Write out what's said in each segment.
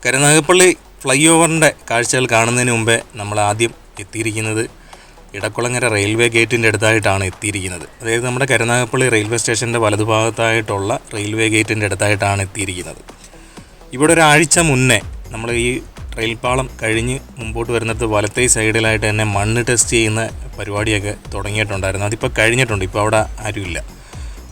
Karunagappally fly ഓവറിൻ്റെ കാഴ്ചകൾ കാണുന്നതിന് മുമ്പേ നമ്മൾ ആദ്യം എത്തിയിരിക്കുന്നത് ഇടക്കുളങ്ങര റെയിൽവേ ഗേറ്റിൻ്റെ അടുത്തായിട്ടാണ് എത്തിയിരിക്കുന്നത്. അതായത് നമ്മുടെ കരുനാഗപ്പള്ളി റെയിൽവേ സ്റ്റേഷൻ്റെ വലതുഭാഗത്തായിട്ടുള്ള റെയിൽവേ ഗേറ്റിൻ്റെ അടുത്തായിട്ടാണ് എത്തിയിരിക്കുന്നത്. ഇവിടെ ഒരാഴ്ച മുന്നേ നമ്മൾ ഈ റെയിൽ പാളം കഴിഞ്ഞ് മുമ്പോട്ട് വരുന്നിടത്ത് വലത്തേ സൈഡിലായിട്ട് തന്നെ മണ്ണ് ടെസ്റ്റ് ചെയ്യുന്ന പരിപാടിയൊക്കെ തുടങ്ങിയിട്ടുണ്ടായിരുന്നു. അതിപ്പോൾ കഴിഞ്ഞിട്ടുണ്ട്. ഇപ്പോൾ അവിടെ ആരുമില്ല.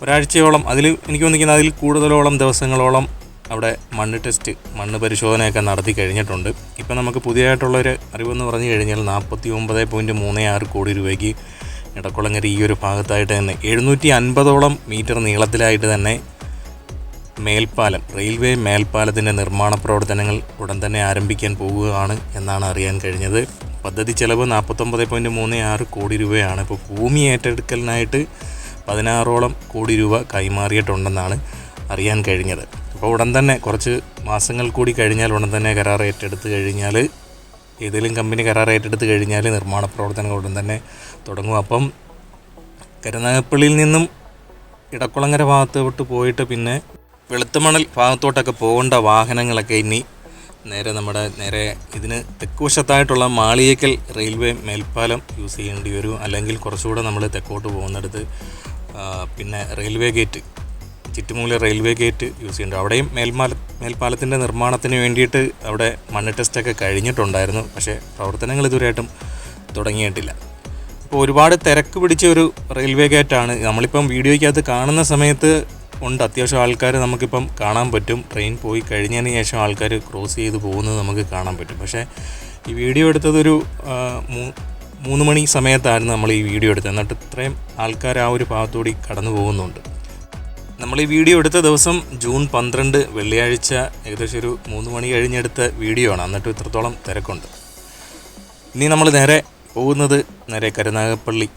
ഒരാഴ്ചയോളം എനിക്ക് തോന്നിക്കുന്നത് അതിൽ കൂടുതലോളം ദിവസങ്ങളോളം അവിടെ മണ്ണ് പരിശോധനയൊക്കെ നടത്തി കഴിഞ്ഞിട്ടുണ്ട്. ഇപ്പം നമുക്ക് പുതിയതായിട്ടുള്ളൊരു അറിവെന്ന് പറഞ്ഞു കഴിഞ്ഞാൽ 49.36 കോടി രൂപയ്ക്ക് ഇടക്കുളങ്ങര ഈ ഒരു ഭാഗത്തായിട്ട് തന്നെ 750ഓളം മീറ്റർ നീളത്തിലായിട്ട് തന്നെ റെയിൽവേ മേൽപ്പാലത്തിൻ്റെ നിർമ്മാണ പ്രവർത്തനങ്ങൾ ഉടൻ തന്നെ ആരംഭിക്കാൻ പോകുകയാണ് എന്നാണ് അറിയാൻ കഴിഞ്ഞത്. പദ്ധതി ചെലവ് 49.36 കോടി രൂപയാണ്. ഇപ്പോൾ ഭൂമി ഏറ്റെടുക്കലിനായിട്ട് 16ഓളം കോടി രൂപ കൈമാറിയിട്ടുണ്ടെന്നാണ് അറിയാൻ കഴിഞ്ഞത്. അപ്പോൾ ഉടൻ തന്നെ കുറച്ച് മാസങ്ങൾ കൂടി കഴിഞ്ഞാൽ ഉടൻ തന്നെ കരാർ ഏറ്റെടുത്ത് കഴിഞ്ഞാൽ ഏതെങ്കിലും കമ്പനി കരാർ ഏറ്റെടുത്ത് കഴിഞ്ഞാൽ നിർമ്മാണ പ്രവർത്തനങ്ങൾ ഉടൻ തന്നെ തുടങ്ങും. അപ്പം കരുനാഗപ്പള്ളിയിൽ നിന്നും ഇടക്കുളങ്ങര ഭാഗത്തോട്ട് പോയിട്ട് പിന്നെ വെളുത്തമണൽ ഭാഗത്തോട്ടൊക്കെ പോകേണ്ട വാഹനങ്ങളൊക്കെ ഇനി നേരെ ഇതിന് തെക്കുവശത്തായിട്ടുള്ള മാളിയേക്കൽ റെയിൽവേ മേൽപ്പാലം യൂസ് ചെയ്യേണ്ടി വരും. അല്ലെങ്കിൽ കുറച്ചുകൂടെ നമ്മൾ തെക്കോട്ട് പോകുന്നിടത്ത് പിന്നെ railway gate Chittumoola railway gate use ചെയ്യുന്നുണ്ട്. അവിടെയും മേൽപ്പാലത്തിൻ്റെ നിർമ്മാണത്തിന് വേണ്ടിയിട്ട് അവിടെ മണ്ണ് ടെസ്റ്റൊക്കെ കഴിഞ്ഞിട്ടുണ്ടായിരുന്നു. പക്ഷേ പ്രവർത്തനങ്ങൾ ഇതുവരെയായിട്ടും തുടങ്ങിയിട്ടില്ല. ഇപ്പോൾ ഒരുപാട് തിരക്ക് പിടിച്ച ഒരു റെയിൽവേ ഗേറ്റാണ്. നമ്മളിപ്പം വീഡിയോയ്ക്കകത്ത് കാണുന്ന സമയത്ത് അത്യാവശ്യം ആൾക്കാർ നമുക്കിപ്പം കാണാൻ പറ്റും. ട്രെയിൻ പോയി കഴിഞ്ഞതിന് ശേഷം ആൾക്കാർ ക്രോസ് ചെയ്ത് പോകുന്നത് നമുക്ക് കാണാൻ പറ്റും. പക്ഷേ ഈ വീഡിയോ എടുത്തതൊരു 3 മണി സമയത്തായിരുന്നു നമ്മൾ ഈ വീഡിയോ എടുത്തത്. എന്നിട്ട് ഇത്രയും ആൾക്കാർ ആ ഒരു ഭാഗത്തുകൂടി കടന്നു പോകുന്നുണ്ട്. നമ്മൾ ഈ വീഡിയോ എടുത്ത ദിവസം ജൂൺ 12 വെള്ളിയാഴ്ച ഏകദേശം ഒരു 3 മണി കഴിഞ്ഞെടുത്ത വീഡിയോ ആണ്. എന്നിട്ട് ഇത്രത്തോളം തിരക്കുണ്ട്. ഇനി നമ്മൾ നേരെ പോകുന്നത് കരുനാഗപ്പള്ളി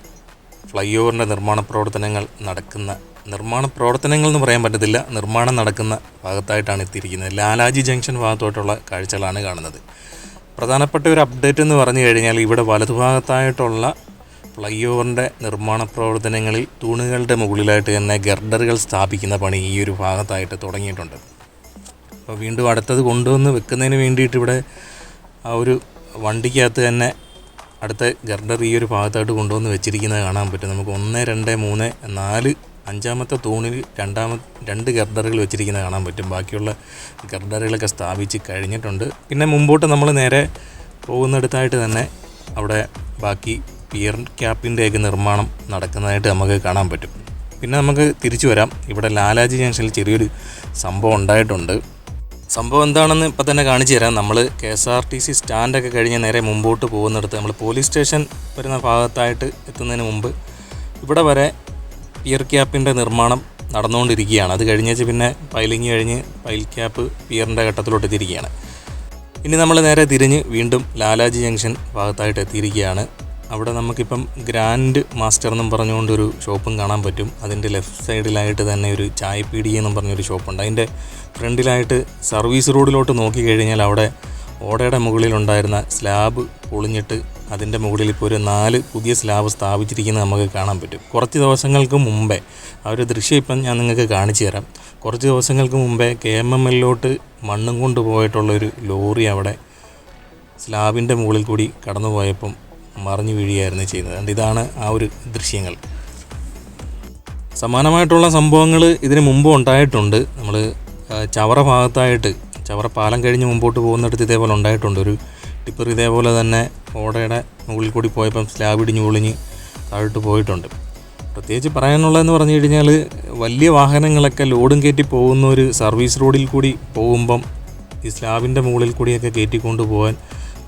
ഫ്ലൈ ഓവറിൻ്റെ നിർമ്മാണ പ്രവർത്തനങ്ങൾ എന്ന് പറയാൻ പറ്റത്തില്ല, നിർമ്മാണം നടക്കുന്ന ഭാഗത്തായിട്ടാണ് എത്തിയിരിക്കുന്നത്. ലാലാജി ജംഗ്ഷൻ ഭാഗത്തോട്ടുള്ള കാഴ്ചകളാണ് കാണുന്നത്. പ്രധാനപ്പെട്ട ഒരു അപ്ഡേറ്റ് എന്ന് പറഞ്ഞു കഴിഞ്ഞാൽ ഇവിടെ വലതുഭാഗത്തായിട്ടുള്ള ഫ്ലൈ ഓവറിൻ്റെ നിർമ്മാണ പ്രവർത്തനങ്ങളിൽ തൂണുകളുടെ മുകളിലായിട്ട് തന്നെ ഗർഡറുകൾ സ്ഥാപിക്കുന്ന പണി ഈ ഒരു ഭാഗത്തായിട്ട് തുടങ്ങിയിട്ടുണ്ട്. അപ്പോൾ വീണ്ടും അടുത്തത് കൊണ്ടുവന്ന് വെക്കുന്നതിന് വേണ്ടിയിട്ട് ഇവിടെ ആ ഒരു വണ്ടിക്കകത്ത് തന്നെ അടുത്ത ഗർഡർ ഈ ഒരു ഭാഗത്തായിട്ട് കൊണ്ടുവന്ന് വെച്ചിരിക്കുന്നത് കാണാൻ പറ്റും. നമുക്ക് 1, 2, 3, 4, 5ാമത്തെ തൂണിൽ 2 ഗർഡറുകൾ വെച്ചിരിക്കുന്നത് കാണാൻ പറ്റും. ബാക്കിയുള്ള ഗർഡറുകളൊക്കെ സ്ഥാപിച്ച് കഴിഞ്ഞിട്ടുണ്ട്. പിന്നെ മുമ്പോട്ട് നമ്മൾ നേരെ പോകുന്നിടത്തായിട്ട് തന്നെ അവിടെ ബാക്കി പിയർ ക്യാപ്പിൻ്റെയൊക്കെ നിർമ്മാണം നടക്കുന്നതായിട്ട് നമുക്ക് കാണാൻ പറ്റും. പിന്നെ നമുക്ക് തിരിച്ചു വരാം. ഇവിടെ ലാലാജി ജംഗ്ഷനിൽ ചെറിയൊരു സംഭവം ഉണ്ടായിട്ടുണ്ട്. സംഭവം എന്താണെന്ന് ഇപ്പം തന്നെ കാണിച്ചു തരാം. നമ്മൾ KSRTC സ്റ്റാൻഡൊക്കെ കഴിഞ്ഞ് നേരെ മുമ്പോട്ട് പോകുന്നിടത്ത് നമ്മൾ പോലീസ് സ്റ്റേഷൻ വരുന്ന ഭാഗത്തായിട്ട് എത്തുന്നതിന് മുമ്പ് ഇവിടെ വരെ പിയർ ക്യാപ്പിൻ്റെ നിർമ്മാണം നടന്നുകൊണ്ടിരിക്കുകയാണ്. അത് കഴിഞ്ഞേച്ച് പിന്നെ പൈലിങ് കഴിഞ്ഞ് പൈൽ ക്യാപ്പ് പിയറിൻ്റെ ഘട്ടത്തിലോട്ട് എത്തിയിരിക്കുകയാണ്. ഇനി നമ്മൾ നേരെ തിരിഞ്ഞ് വീണ്ടും ലാലാജി ജംഗ്ഷൻ ഭാഗത്തായിട്ട് എത്തിയിരിക്കുകയാണ്. അവിടെ നമുക്കിപ്പം ഗ്രാൻഡ് മാസ്റ്റർ എന്നും പറഞ്ഞുകൊണ്ടൊരു ഷോപ്പും കാണാൻ പറ്റും. അതിൻ്റെ ലെഫ്റ്റ് സൈഡിലായിട്ട് തന്നെ ഒരു ചായപ്പീടി എന്നും പറഞ്ഞൊരു ഷോപ്പുണ്ട്. അതിൻ്റെ ഫ്രണ്ടിലായിട്ട് സർവീസ് റോഡിലോട്ട് നോക്കിക്കഴിഞ്ഞാൽ അവിടെ ഓടയുടെ മുകളിലുണ്ടായിരുന്ന സ്ലാബ് പൊളിഞ്ഞിട്ട് അതിൻ്റെ മുകളിൽ ഇപ്പോൾ ഒരു 4 പുതിയ സ്ലാബ് സ്ഥാപിച്ചിരിക്കുന്നത് നമുക്ക് കാണാൻ പറ്റും. കുറച്ച് ദിവസങ്ങൾക്ക് മുമ്പേ ആ ഒരു ദൃശ്യം ഇപ്പം ഞാൻ നിങ്ങൾക്ക് കാണിച്ചു തരാം. കുറച്ച് ദിവസങ്ങൾക്ക് മുമ്പേ KMMLലോട്ട് മണ്ണും കൊണ്ടുപോയിട്ടുള്ളൊരു ലോറി അവിടെ സ്ലാബിൻ്റെ മുകളിൽ കൂടി കടന്നു പോയപ്പം മറിഞ്ഞു വീഴുകയായിരുന്നു ചെയ്യുന്നത്. അതുകൊണ്ട് ഇതാണ് ആ ഒരു ദൃശ്യങ്ങൾ. സമാനമായിട്ടുള്ള സംഭവങ്ങൾ ഇതിന് മുമ്പ് ഉണ്ടായിട്ടുണ്ട്. നമ്മൾ ചവറ ഭാഗത്തായിട്ട് ചവറ പാലം കഴിഞ്ഞ് മുമ്പോട്ട് പോകുന്നിടത്ത് ഇതേപോലെ ഉണ്ടായിട്ടുണ്ട്. ഒരു ടിപ്പർ ഇതേപോലെ തന്നെ ഓടയുടെ മുകളിൽ കൂടി പോയപ്പം സ്ലാബ് ഇടിഞ്ഞ് പൊളിഞ്ഞ് താഴോട്ട് പോയിട്ടുണ്ട്. പ്രത്യേകിച്ച് പറയാനുള്ളതെന്ന് പറഞ്ഞു കഴിഞ്ഞാൽ വലിയ വാഹനങ്ങളൊക്കെ ലോഡും കയറ്റി പോകുന്ന ഒരു സർവീസ് റോഡിൽ കൂടി പോകുമ്പം ഈ സ്ലാബിൻ്റെ മുകളിൽ കൂടിയൊക്കെ കയറ്റിക്കൊണ്ട് പോകാൻ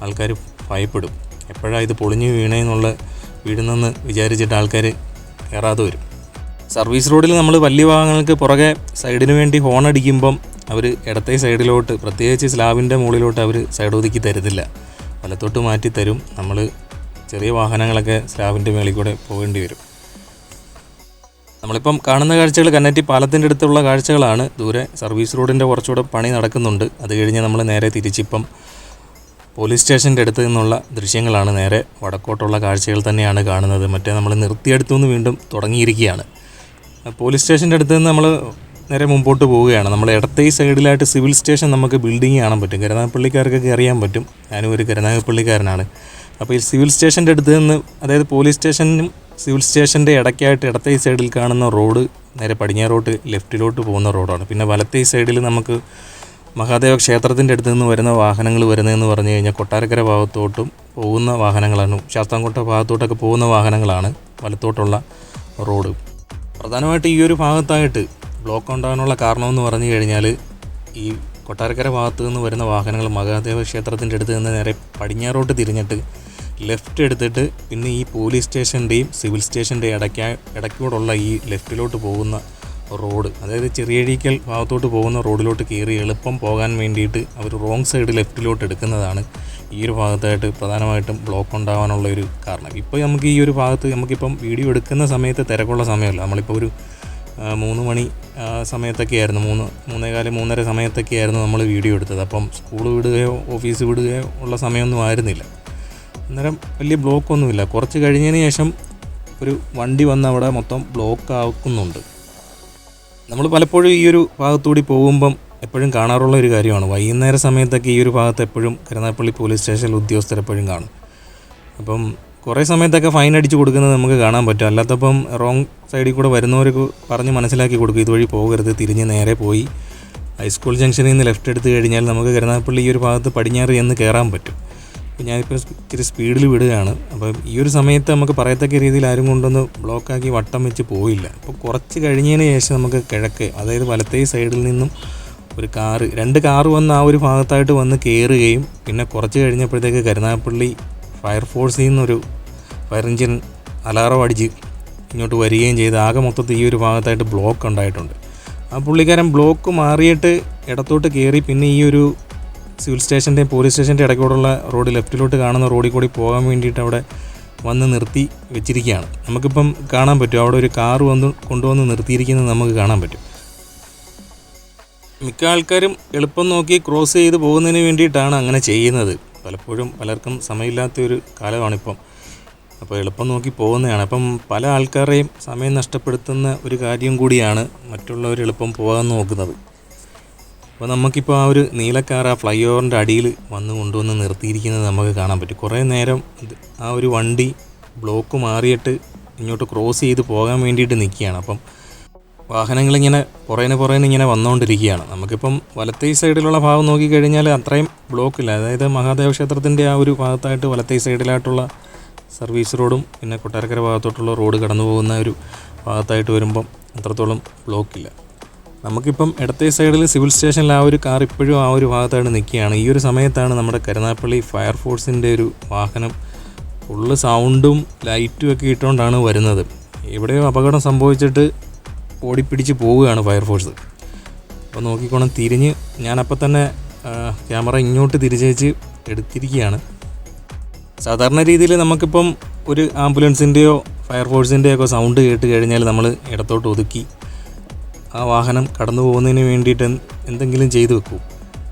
ആൾക്കാർ ഭയപ്പെടും. എപ്പോഴാണ് ഇത് പൊളിഞ്ഞ് വീഴുന്നെന്ന് വിചാരിച്ചിട്ട് ആൾക്കാർ കയറാതെ വരും. സർവീസ് റോഡിൽ നമ്മൾ വലിയ വാഹനങ്ങൾക്ക് പുറകെ സൈഡിന് വേണ്ടി ഹോൺ അടിക്കുമ്പം അവർ ഇടത്തെ സൈഡിലോട്ട് പ്രത്യേകിച്ച് സ്ലാബിൻ്റെ മുകളിലോട്ട് അവർ സൈഡ് ഒതുക്കി തരുന്നില്ല, വലത്തോട്ട് മാറ്റി തരും. നമ്മൾ ചെറിയ വാഹനങ്ങളൊക്കെ സ്ലാബിൻ്റെ മേളിൽ കൂടെ പോകേണ്ടി വരും. നമ്മളിപ്പം കാണുന്ന കാഴ്ചകൾ കന്നറ്റി പാലത്തിൻ്റെ അടുത്തുള്ള കാഴ്ചകളാണ്. ദൂരെ സർവീസ് റോഡിൻ്റെ കുറച്ചുകൂടെ പണി നടക്കുന്നുണ്ട്. അത് കഴിഞ്ഞ് നമ്മൾ നേരെ തിരിച്ചിപ്പം പോലീസ് സ്റ്റേഷൻ്റെ അടുത്ത് നിന്നുള്ള ദൃശ്യങ്ങളാണ്. നേരെ വടക്കോട്ടുള്ള കാഴ്ചകൾ തന്നെയാണ് കാണുന്നത്. നമ്മൾ നിർത്തിയെടുത്തു നിന്ന് വീണ്ടും തുടങ്ങിയിരിക്കുകയാണ്. പോലീസ് സ്റ്റേഷൻ്റെ അടുത്ത് നിന്ന് നമ്മൾ നേരെ മുമ്പോട്ട് പോവുകയാണ്. നമ്മൾ ഇടത്തെ സൈഡിലായിട്ട് സിവിൽ സ്റ്റേഷൻ നമുക്ക് ബിൽഡിങ് കാണാൻ പറ്റും. കരുനാഗപ്പള്ളിക്കാർക്കൊക്കെ അറിയാൻ പറ്റും, ഞാനും ഒരു കരുനാഗപ്പള്ളിക്കാരനാണ്. അപ്പോൾ ഈ സിവിൽ സ്റ്റേഷൻ്റെ അടുത്ത് നിന്ന്, അതായത് പോലീസ് സ്റ്റേഷനും സിവിൽ സ്റ്റേഷൻ്റെ ഇടയ്ക്കായിട്ട് ഇടത്തെ സൈഡിൽ കാണുന്ന റോഡ് നേരെ പടിഞ്ഞാറോട്ട് ലെഫ്റ്റിലോട്ട് പോകുന്ന റോഡാണ്. പിന്നെ വലത്തെ സൈഡിൽ നമുക്ക് മഹാദേവ ക്ഷേത്രത്തിൻ്റെ അടുത്ത് നിന്ന് വരുന്ന വാഹനങ്ങൾ വരുന്നതെന്ന് പറഞ്ഞു കഴിഞ്ഞാൽ കൊട്ടാരക്കര ഭാഗത്തോട്ടും പോകുന്ന വാഹനങ്ങളാണ്, ശാസ്താംകോട്ട ഭാഗത്തോട്ടൊക്കെ പോകുന്ന വാഹനങ്ങളാണ് വലത്തോട്ടുള്ള റോഡ്. പ്രധാനമായിട്ട് ഈ ഒരു ഭാഗത്തായിട്ട് ബ്ലോക്ക് ഉണ്ടാകാനുള്ള കാരണമെന്ന് പറഞ്ഞു കഴിഞ്ഞാൽ ഈ കൊട്ടാരക്കര ഭാഗത്ത് നിന്ന് വരുന്ന വാഹനങ്ങൾ മഹാദേവ ക്ഷേത്രത്തിൻ്റെ അടുത്ത് നിന്ന് നേരെ പടിഞ്ഞാറോട്ട് തിരിഞ്ഞിട്ട് ലെഫ്റ്റ് എടുത്തിട്ട് പിന്നെ ഈ പോലീസ് സ്റ്റേഷൻ്റെയും സിവിൽ സ്റ്റേഷൻ്റെ ഇടയ്ക്കൂടുള്ള ഈ ലെഫ്റ്റിലോട്ട് പോകുന്ന റോഡ്, അതായത് ചെറിയഴീക്കൽ ഭാഗത്തോട്ട് പോകുന്ന റോഡിലോട്ട് കയറി എളുപ്പം പോകാൻ വേണ്ടിയിട്ട് അവർ റോങ് സൈഡ് ലെഫ്റ്റിലോട്ട് എടുക്കുന്നതാണ് ഈ ഒരു ഭാഗത്തായിട്ട് പ്രധാനമായിട്ടും ബ്ലോക്ക് ഉണ്ടാകാനുള്ള ഒരു കാരണം. ഇപ്പോൾ നമുക്ക് ഈ ഒരു ഭാഗത്ത് നമുക്കിപ്പം വീഡിയോ എടുക്കുന്ന സമയത്ത് തിരക്കുള്ള സമയമല്ല. നമ്മളിപ്പോൾ ഒരു 3 മണി സമയത്തൊക്കെ ആയിരുന്നു, 3:15 സമയത്തൊക്കെ ആയിരുന്നു നമ്മൾ വീഡിയോ എടുത്തത്. അപ്പം സ്കൂൾ വിടുകയോ ഓഫീസ് വിടുകയോ ഉള്ള സമയമൊന്നും ആയിരുന്നില്ല. അന്നേരം വലിയ ബ്ലോക്കൊന്നുമില്ല. കുറച്ച് കഴിഞ്ഞതിന് ശേഷം ഒരു വണ്ടി വന്ന് അവിടെ മൊത്തം ബ്ലോക്ക് ആക്കുന്നുണ്ട്. നമ്മൾ പലപ്പോഴും ഈ ഒരു ഭാഗത്തൂടി പോകുമ്പം എപ്പോഴും കാണാറുള്ള ഒരു കാര്യമാണ്, വൈകുന്നേര സമയത്തൊക്കെ ഈ ഒരു ഭാഗത്ത് എപ്പോഴും കരുനാഗപ്പള്ളി പോലീസ് സ്റ്റേഷനിൽ ഉദ്യോഗസ്ഥർ എപ്പോഴും കാണും. അപ്പം കുറേ സമയത്തൊക്കെ ഫൈൻ അടിച്ച് കൊടുക്കുന്നത് നമുക്ക് കാണാൻ പറ്റും. അല്ലാത്തപ്പം റോങ് സൈഡിൽ കൂടെ വരുന്നവർക്ക് പറഞ്ഞ് മനസ്സിലാക്കി കൊടുക്കും, ഇതുവഴി പോകരുത്, തിരിഞ്ഞ് നേരെ പോയി ഹൈസ്കൂൾ ജംഗ്ഷനിൽ നിന്ന് ലെഫ്റ്റ് എടുത്ത് കഴിഞ്ഞാൽ നമുക്ക് കരുനാഗപ്പള്ളി ഈ ഒരു ഭാഗത്ത് പടിഞ്ഞാറ് എന്ന് കയറാൻ പറ്റും. അപ്പോൾ ഞാനിപ്പോൾ ഇച്ചിരി സ്പീഡിൽ വിടുകയാണ്. അപ്പം ഈ ഒരു സമയത്ത് നമുക്ക് പറയത്തക്ക രീതിയിൽ ആരും കൊണ്ടൊന്ന് ബ്ലോക്കാക്കി വട്ടം വെച്ച് പോയില്ല. അപ്പോൾ കുറച്ച് കഴിഞ്ഞതിന് ശേഷം നമുക്ക് കിഴക്ക്, അതായത് വലത്തേ സൈഡിൽ നിന്നും ഒരു കാറ്, 2 കാറ് വന്ന് ആ ഒരു ഭാഗത്തായിട്ട് വന്ന് കയറുകയും പിന്നെ കുറച്ച് കഴിഞ്ഞപ്പോഴത്തേക്ക് കരുനാഗപ്പള്ളി ഫയർഫോഴ്സിൽ നിന്നൊരു ഫയർ എഞ്ചിൻ അലാറം അടിച്ച് ഇങ്ങോട്ട് വരികയും ചെയ്ത് ആകെ മൊത്തത്തിൽ ഈ ഒരു ഭാഗത്തായിട്ട് ബ്ലോക്ക് ഉണ്ടായിട്ടുണ്ട്. ആ പുള്ളിക്കാരൻ ബ്ലോക്ക് മാറിയിട്ട് ഇടത്തോട്ട് കയറി പിന്നെ ഈ ഒരു സിവിൽ സ്റ്റേഷൻ്റെയും പോലീസ് സ്റ്റേഷൻ്റെ ഇടയ്ക്കൂടുള്ള റോഡ് ലെഫ്റ്റിലോട്ട് കാണുന്ന റോഡിൽ കൂടി പോകാൻ വേണ്ടിയിട്ട് അവിടെ വന്ന് നിർത്തി വെച്ചിരിക്കുകയാണ്. നമുക്കിപ്പം കാണാൻ പറ്റും, അവിടെ ഒരു കാറ് കൊണ്ടുവന്ന് നിർത്തിയിരിക്കുന്നത് നമുക്ക് കാണാൻ പറ്റും. മിക്ക ആൾക്കാരും എളുപ്പം നോക്കി ക്രോസ് ചെയ്ത് പോകുന്നതിന് വേണ്ടിയിട്ടാണ് അങ്ങനെ ചെയ്യുന്നത്. പലപ്പോഴും പലർക്കും സമയമില്ലാത്തൊരു കാലമാണിപ്പം. അപ്പോൾ എളുപ്പം നോക്കി പോകുന്നതാണ്. അപ്പം പല ആൾക്കാരെയും സമയം നഷ്ടപ്പെടുത്തുന്ന ഒരു കാര്യം കൂടിയാണ് മറ്റുള്ളവർ എളുപ്പം പോകാൻ നോക്കുന്നത്. അപ്പോൾ നമുക്കിപ്പോൾ ആ ഒരു നീലക്കാർ ആ ഫ്ലൈ ഓവറിൻ്റെ അടിയിൽ കൊണ്ടുവന്ന് നിർത്തിയിരിക്കുന്നത് നമുക്ക് കാണാൻ പറ്റും. കുറേ നേരം ആ ഒരു വണ്ടി ബ്ലോക്ക് മാറിയിട്ട് ഇങ്ങോട്ട് ക്രോസ് ചെയ്ത് പോകാൻ വേണ്ടിയിട്ട് നിൽക്കുകയാണ്. അപ്പം വാഹനങ്ങളിങ്ങനെ പുറേനെ ഇങ്ങനെ വന്നുകൊണ്ടിരിക്കുകയാണ്. നമുക്കിപ്പം വലത്തേ സൈഡിലുള്ള ഭാഗം നോക്കിക്കഴിഞ്ഞാൽ അത്രയും ബ്ലോക്കില്ല. അതായത് മഹാദേവ ക്ഷേത്രത്തിൻ്റെ ആ ഒരു ഭാഗത്തായിട്ട് വലത്തേ സൈഡിലായിട്ടുള്ള സർവീസ് റോഡും പിന്നെ കൊട്ടാരക്കര ഭാഗത്തോട്ടുള്ള റോഡ് കടന്നു പോകുന്ന ഒരു ഭാഗത്തായിട്ട് വരുമ്പം അത്രത്തോളം ബ്ലോക്കില്ല. നമുക്കിപ്പം ഇടത്തെ സൈഡിൽ സിവിൽ സ്റ്റേഷനിൽ ആ ഒരു കാർ ഇപ്പോഴും ആ ഒരു ഭാഗത്തായിട്ട് നിൽക്കുകയാണ്. ഈ ഒരു സമയത്താണ് നമ്മുടെ കരുനാഗപ്പള്ളി ഫയർഫോഴ്സിൻ്റെ ഒരു വാഹനം ഫുള്ള് സൗണ്ടും ലൈറ്റും ഒക്കെ ഇട്ടുകൊണ്ടാണ് വരുന്നത്. എവിടെയോ അപകടം സംഭവിച്ചിട്ട് ഓടിപ്പിടിച്ച് പോവുകയാണ് ഫയർഫോഴ്സ്. അപ്പോൾ നോക്കിക്കോണം, തിരിഞ്ഞ് ഞാനപ്പോൾ തന്നെ ക്യാമറ ഇങ്ങോട്ട് തിരിച്ചേച്ച് എടുത്തിരിക്കുകയാണ്. സാധാരണ രീതിയിൽ നമുക്കിപ്പം ഒരു ആംബുലൻസിൻ്റെയോ ഫയർഫോഴ്സിൻ്റെയോ ഒക്കെ സൗണ്ട് കേട്ട് കഴിഞ്ഞാൽ നമ്മൾ ഇടത്തോട്ട് ഒതുക്കി ആ വാഹനം കടന്നു പോകുന്നതിന് വേണ്ടിയിട്ട് എന്തെങ്കിലും ചെയ്തു വെക്കും.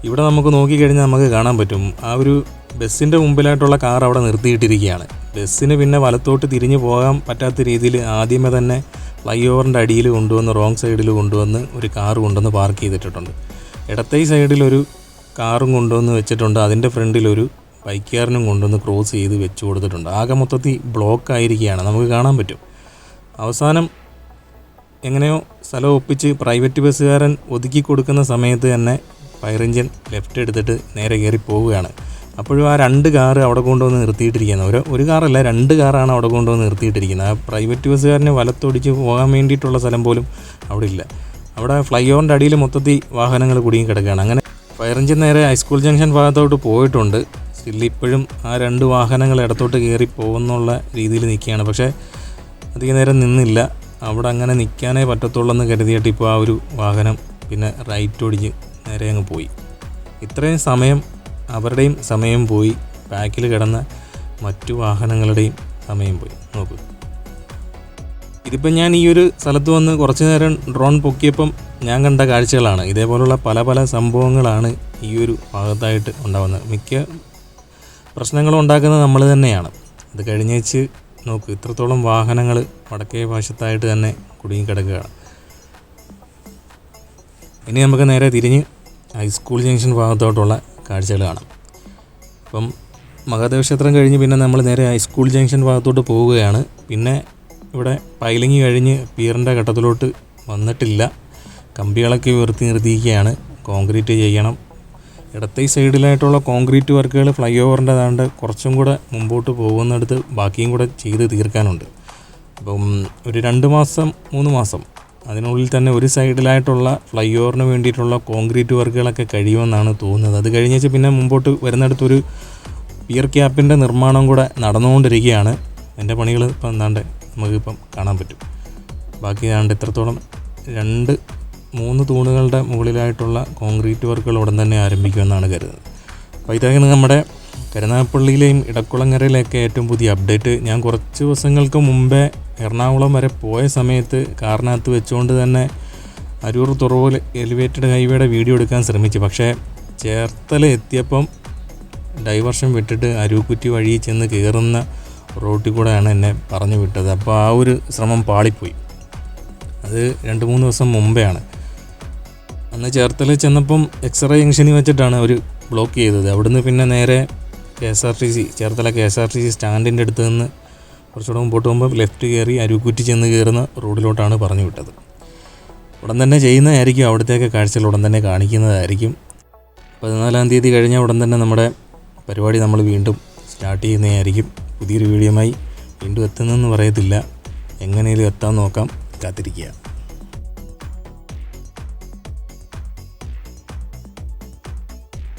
ഇവിടെ നമുക്ക് നോക്കിക്കഴിഞ്ഞാൽ നമുക്ക് കാണാൻ പറ്റും, ആ ഒരു ബസ്സിൻ്റെ മുമ്പിലായിട്ടുള്ള കാർ അവിടെ നിർത്തിയിട്ടിരിക്കുകയാണ്. ബസ്സിന് പിന്നെ വലത്തോട്ട് തിരിഞ്ഞ് പോകാൻ പറ്റാത്ത രീതിയിൽ ആദ്യമേ തന്നെ ഫ്ലൈ ഓവറിൻ്റെ അടിയിൽ കൊണ്ടുവന്ന് റോങ് സൈഡിൽ കൊണ്ടുവന്ന് ഒരു കാറ് കൊണ്ടുവന്ന് പാർക്ക് ചെയ്തിട്ടുണ്ട്. ഇടത്തെ സൈഡിലൊരു കാറും കൊണ്ടുവന്ന് വെച്ചിട്ടുണ്ട്. അതിൻ്റെ ഫ്രണ്ടിലൊരു ബൈക്കുകാരനും കൊണ്ടുവന്ന് ക്രോസ് ചെയ്ത് വെച്ച് കൊടുത്തിട്ടുണ്ട്. ആകെ മൊത്തത്തിൽ ബ്ലോക്ക് ആയിരിക്കുകയാണ്, നമുക്ക് കാണാൻ പറ്റും. അവസാനം എങ്ങനെയോ സ്ഥലം ഒപ്പിച്ച് പ്രൈവറ്റ് ബസ്സുകാരൻ ഒതുക്കി കൊടുക്കുന്ന സമയത്ത് തന്നെ ഫയർ എഞ്ചിൻ ലെഫ്റ്റ് എടുത്തിട്ട് നേരെ കയറി പോവുകയാണ്. അപ്പോഴും ആ 2 കാറ് അവിടെ കൊണ്ടുവന്ന് നിർത്തിയിട്ടിരിക്കുന്നത്, ഒരു കാറല്ല 2 കാറാണ് അവിടെ കൊണ്ടുവന്ന് നിർത്തിയിട്ടിരിക്കുന്നത്. ആ പ്രൈവറ്റ് ബസ്സുകാരന് വലത്തൊടിച്ച് പോകാൻ വേണ്ടിയിട്ടുള്ള സ്ഥലം പോലും അവിടെ ഇല്ല. അവിടെ ഫ്ലൈ ഓവറിൻ്റെ അടിയിൽ മൊത്തത്തിൽ വാഹനങ്ങൾ കുടുങ്ങി കിടക്കുകയാണ്. അങ്ങനെ ഫയർ എഞ്ചിൻ നേരെ ഹൈസ്കൂൾ ജംഗ്ഷൻ ഭാഗത്തോട്ട് പോയിട്ടുണ്ട്. സ്റ്റിൽ ഇപ്പോഴും ആ 2 വാഹനങ്ങൾ ഇടത്തോട്ട് കയറി പോകുന്നുള്ള രീതിയിൽ നിൽക്കുകയാണ്. പക്ഷേ അധികം നേരം നിന്നില്ല, അവിടെ അങ്ങനെ നിൽക്കാനേ പറ്റത്തുള്ളൂ എന്ന് കരുതിയിട്ട് ഇപ്പോൾ ആ ഒരു വാഹനം പിന്നെ റൈറ്റ് ഒടിഞ്ഞ് നേരെ അങ്ങ് പോയി. ഇത്രയും സമയം അവരുടെയും സമയം പോയി, ബാക്കിൽ കിടന്ന മറ്റു വാഹനങ്ങളുടെയും സമയം പോയി. നോക്കൂ, ഇതിപ്പം ഞാൻ ഈ ഒരു സ്ഥലത്ത് വന്ന് കുറച്ച് നേരം ഡ്രോൺ പൊക്കിയപ്പം ഞാൻ കണ്ട കാഴ്ചകളാണ്. ഇതേപോലുള്ള പല സംഭവങ്ങളാണ് ഈ ഒരു ഭാഗത്തായിട്ട് ഉണ്ടാകുന്നത്. മിക്ക പ്രശ്നങ്ങളും ഉണ്ടാക്കുന്നത് നമ്മൾ തന്നെയാണ്. അത് കഴിഞ്ഞേച്ച് നോക്ക്, ഇത്രത്തോളം വാഹനങ്ങൾ വടക്കേ വശത്തായിട്ട് തന്നെ കുടുങ്ങി കിടക്കുകയാണ്. ഇനി നമുക്ക് നേരെ തിരിഞ്ഞ് ഹൈസ്കൂൾ ജംഗ്ഷൻ ഭാഗത്തോട്ടുള്ള കാഴ്ചകൾ കാണാം. അപ്പം മഹാദേവ ക്ഷേത്രം കഴിഞ്ഞ് പിന്നെ നമ്മൾ നേരെ ഹൈസ്കൂൾ ജംഗ്ഷൻ ഭാഗത്തോട്ട് പോവുകയാണ്. പിന്നെ ഇവിടെ പൈലിങ് കഴിഞ്ഞ് പിയറിൻ്റെ ഘട്ടത്തിലോട്ട് വന്നിട്ടില്ല. കമ്പികളൊക്കെ ഉയർത്തി നിർത്തിയിരിക്കുകയാണ്. കോൺക്രീറ്റ് ചെയ്യണം. ഇടത്തെ സൈഡിലായിട്ടുള്ള കോൺക്രീറ്റ് വർക്കുകൾ ഫ്ലൈ ഓവറിൻ്റെ ഏതാണ്ട് കുറച്ചും കൂടെ മുമ്പോട്ട് പോകുന്നിടത്ത് ബാക്കിയും കൂടെ ചെയ്ത് തീർക്കാനുണ്ട്. അപ്പം ഒരു 2 മാസം 3 മാസം അതിനുള്ളിൽ തന്നെ ഒരു സൈഡിലായിട്ടുള്ള ഫ്ലൈ ഓവറിന് വേണ്ടിയിട്ടുള്ള കോൺക്രീറ്റ് വർക്കുകളൊക്കെ കഴിയുമെന്നാണ് തോന്നുന്നത്. അത് കഴിഞ്ഞേച്ച് പിന്നെ മുമ്പോട്ട് വരുന്നിടത്തൊരു പിയർ ക്യാപ്പിൻ്റെ നിർമ്മാണം കൂടെ നടന്നുകൊണ്ടിരിക്കുകയാണ്. അതിൻ്റെ പണികൾ ഇപ്പം എന്താണ്ട് നമുക്കിപ്പം കാണാൻ പറ്റും. ബാക്കി ഏതാണ്ട് ഇത്രത്തോളം 2-3 തൂണുകളുടെ മുകളിലായിട്ടുള്ള കോൺക്രീറ്റ് വർക്കുകൾ ഉടൻ തന്നെ ആരംഭിക്കുമെന്നാണ് കരുതുന്നത്. അപ്പോൾ ഇതാണ് നമ്മുടെ കരുനാഗപ്പള്ളിയിലെയും ഇടക്കുളങ്ങരയിലെയൊക്കെ ഏറ്റവും പുതിയ അപ്ഡേറ്റ്. ഞാൻ കുറച്ച് ദിവസങ്ങൾക്ക് മുമ്പേ എറണാകുളം വരെ പോയ സമയത്ത് കാറിനകത്ത് വെച്ചുകൊണ്ട് തന്നെ അരൂർ തുറവൂർ എലിവേറ്റഡ് ഹൈവേയുടെ വീഡിയോ എടുക്കാൻ ശ്രമിച്ചു. പക്ഷേ ചേർത്തല എത്തിയപ്പം ഡൈവർഷൻ വിട്ടിട്ട് അരൂക്കുറ്റി വഴി ചെന്ന് കയറുന്ന റോട്ടിൽ കൂടെയാണ് എന്നെ പറഞ്ഞു വിട്ടത്. അപ്പോൾ ആ ഒരു ശ്രമം പാളിപ്പോയി. അത് 2-3 ദിവസം മുമ്പെയാണ്. അന്ന് ചേർത്തല ചെന്നപ്പം എക്സ്റേ ജംഗ്ഷനിൽ വെച്ചിട്ടാണ് അവർ ബ്ലോക്ക് ചെയ്തത്. അവിടുന്ന് പിന്നെ നേരെ KSRTC ചേർത്തല KSRTC സ്റ്റാൻഡിൻ്റെ അടുത്ത് നിന്ന് കുറച്ചുകൂടെ മുമ്പോട്ട് പോകുമ്പോൾ ലെഫ്റ്റ് കയറി അരൂക്കുറ്റി ചെന്ന് കയറുന്ന റോഡിലോട്ടാണ് പറഞ്ഞു വിട്ടത്. ഉടൻ തന്നെ ചെയ്യുന്നതായിരിക്കും. അവിടുത്തെയൊക്കെ കാഴ്ചകൾ ഉടൻ തന്നെ കാണിക്കുന്നതായിരിക്കും. 14-ാം തീയതി കഴിഞ്ഞാൽ ഉടൻ തന്നെ നമ്മുടെ പരിപാടി നമ്മൾ വീണ്ടും സ്റ്റാർട്ട് ചെയ്യുന്നതായിരിക്കും. പുതിയൊരു വീഡിയോയുമായി വീണ്ടും എത്തുന്നതെന്ന് പറയത്തില്ല. എങ്ങനെയും എത്താൻ നോക്കാം. കാത്തിരിക്കുക.